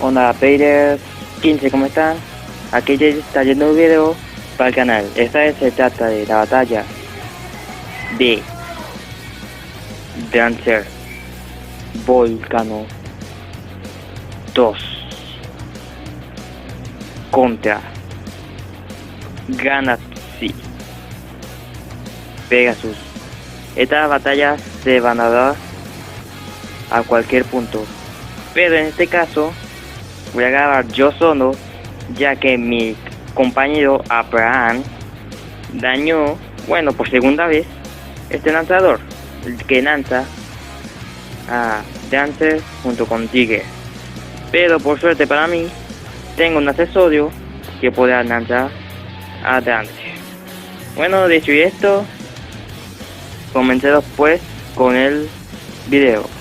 Hola Players 15, ¿cómo están? Aquí ya está yendo un video para el canal. Esta vez se trata de la batalla de Dancer Volcano 2 contra Galaxy Pegasus. Estas batallas se van a dar a cualquier punto, pero en este caso voy a grabar yo solo, ya que mi compañero Abraham dañó, bueno, por segunda vez, este lanzador, el que lanza a Dancer junto con Tiger. Pero por suerte para mí, tengo un accesorio que podrá lanzar a Dancer. Bueno, dicho esto, comencemos pues con el video.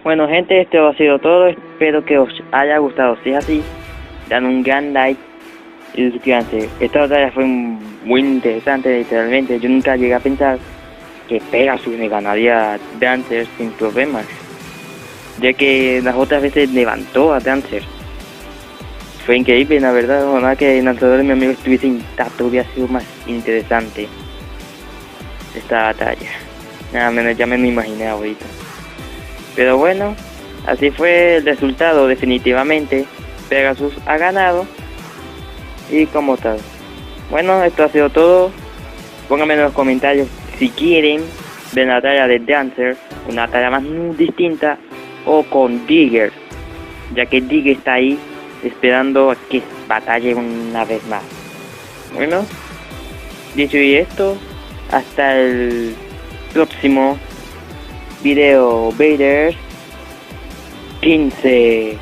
Bueno gente, esto ha sido todo, espero que os haya gustado. Si es así, dan un gran like y suscríbanse. Esta batalla fue muy interesante, literalmente. Yo nunca llegué a pensar que Pegasus me ganaría a Dancer sin problemas, ya que las otras veces levantó a Dancer. Fue increíble, la verdad. Ojalá que el lanzador de mi amigo estuviese intacto, hubiera sido más interesante esta batalla. Nada menos, ya me lo imaginé ahorita. Pero bueno, así fue el resultado. Definitivamente Pegasus ha ganado, y como tal. Bueno, esto ha sido todo. Pónganme en los comentarios si quieren ver la batalla de Dancer, una batalla más distinta, o con Digger, ya que Digger está ahí esperando a que batalle una vez más. Bueno, dicho y esto, hasta el próximo video, Vaders 15.